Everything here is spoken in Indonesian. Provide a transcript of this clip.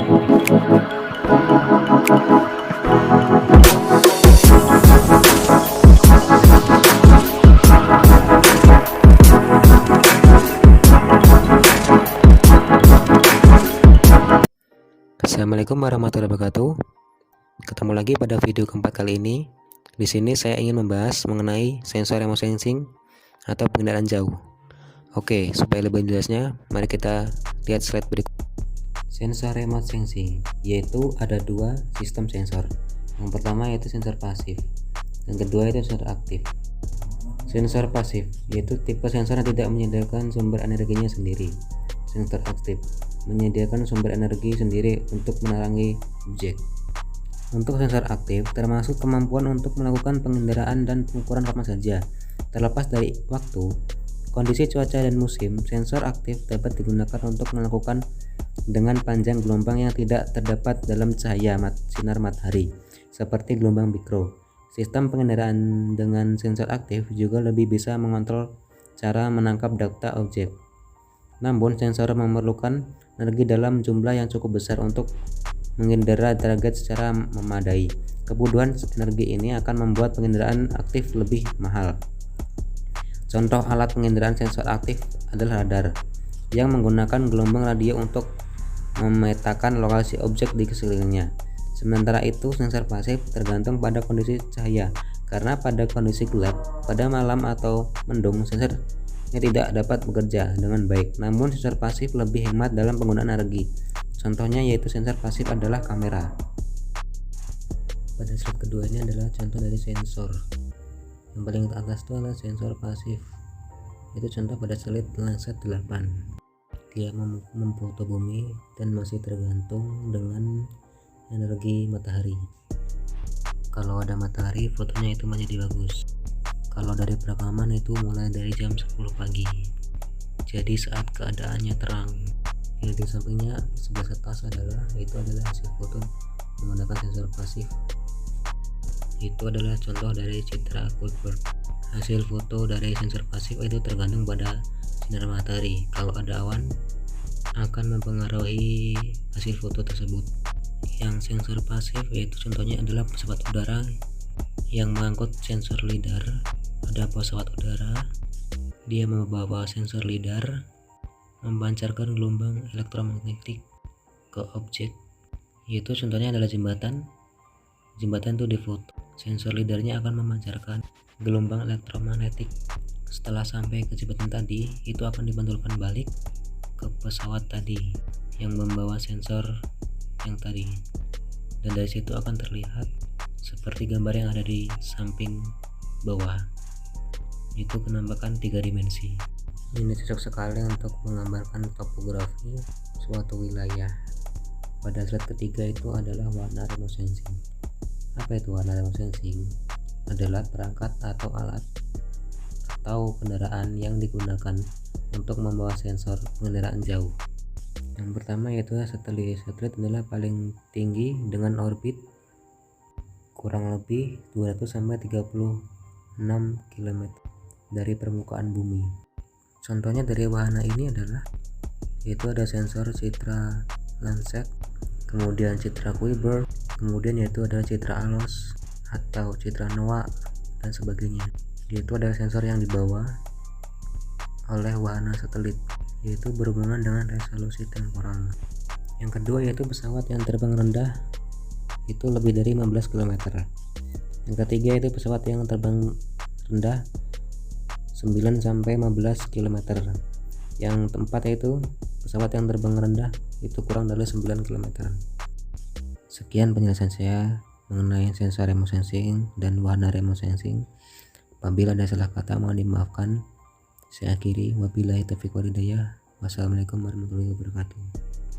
Assalamualaikum warahmatullahi wabarakatuh. Ketemu lagi pada video keempat kali ini. Di sini saya ingin membahas mengenai sensor remote sensing atau pengendalian jauh. Oke, supaya lebih jelasnya, mari kita lihat slide berikut. Sensor remote sensing yaitu ada dua sistem sensor. Yang pertama yaitu sensor pasif, dan kedua itu sensor aktif. Sensor pasif yaitu tipe sensor yang tidak menyediakan sumber energinya sendiri. Sensor aktif menyediakan sumber energi sendiri untuk menerangi objek. Untuk sensor aktif termasuk kemampuan untuk melakukan pengendaraan dan pengukuran kapan saja. Terlepas dari waktu, kondisi cuaca dan musim, sensor aktif dapat digunakan untuk melakukan dengan panjang gelombang yang tidak terdapat dalam cahaya sinar matahari, seperti gelombang mikro. Sistem pengendaraan dengan sensor aktif juga lebih bisa mengontrol cara menangkap data objek. Namun sensor memerlukan energi dalam jumlah yang cukup besar untuk mengendara target secara memadai. Kebutuhan energi ini akan membuat pengendaraan aktif lebih mahal. Contoh alat pengendaraan sensor aktif adalah radar yang menggunakan gelombang radio untuk memetakan lokasi objek di sekelilingnya. Sementara itu sensor pasif tergantung pada kondisi cahaya, karena pada kondisi gelap, pada malam atau mendung, sensor tidak dapat bekerja dengan baik. Namun sensor pasif lebih hemat dalam penggunaan energi. Contohnya yaitu sensor pasif adalah kamera. Pada slide kedua ini adalah contoh dari sensor. Yang paling atas itu adalah sensor pasif. Itu contoh pada slide Landsat 8. Dia memfoto bumi dan masih tergantung dengan energi matahari. Kalau ada matahari, fotonya itu menjadi bagus. Kalau dari perekaman itu mulai dari jam 10 pagi, jadi saat keadaannya terang. Yang di sampingnya sebelah atas adalah hasil foto menggunakan sensor pasif. Itu adalah contoh dari citra Kuiper. Hasil foto dari sensor pasif itu tergantung pada sinar matahari. Kalau ada awan akan mempengaruhi hasil foto tersebut. Yang sensor pasif yaitu contohnya adalah pesawat udara yang mengangkut sensor lidar. Ada pesawat udara, dia membawa sensor lidar, memancarkan gelombang elektromagnetik ke objek, yaitu contohnya adalah jembatan itu difoto. Sensor lidarnya akan memancarkan gelombang elektromagnetik. Setelah sampai ke jembatan tadi, itu akan dipantulkan balik ke pesawat tadi yang membawa sensor yang tadi, dan dari situ akan terlihat seperti gambar yang ada di samping bawah. Itu penampakan 3 dimensi. Ini cocok sekali untuk menggambarkan topografi suatu wilayah. Pada slide ketiga itu adalah warna remote sensing. Apa itu warna remote sensing? Adalah perangkat atau alat atau kendaraan yang digunakan untuk membawa sensor pengendaraan jauh. Yang pertama yaitu satelit. Satelit adalah paling tinggi dengan orbit kurang lebih 200-36 km dari permukaan bumi. Contohnya dari wahana ini adalah yaitu ada sensor citra Landsat, kemudian citra Kuiper, kemudian yaitu ada citra ALOS atau citra NOAA dan sebagainya. Yaitu ada sensor yang dibawa oleh wahana satelit, yaitu berhubungan dengan resolusi temporal. Yang kedua yaitu pesawat yang terbang rendah, itu lebih dari 15 km. Yang ketiga itu pesawat yang terbang rendah 9-15 km. Yang keempat yaitu pesawat yang terbang rendah itu kurang dari 9 km. Sekian penjelasan saya mengenai sensor remote sensing dan warna remote sensing. Apabila ada salah kata mohon dimaafkan. Saya akhiri, wabillahi taufiq wal hidayah. Wassalamualaikum warahmatullahi wabarakatuh.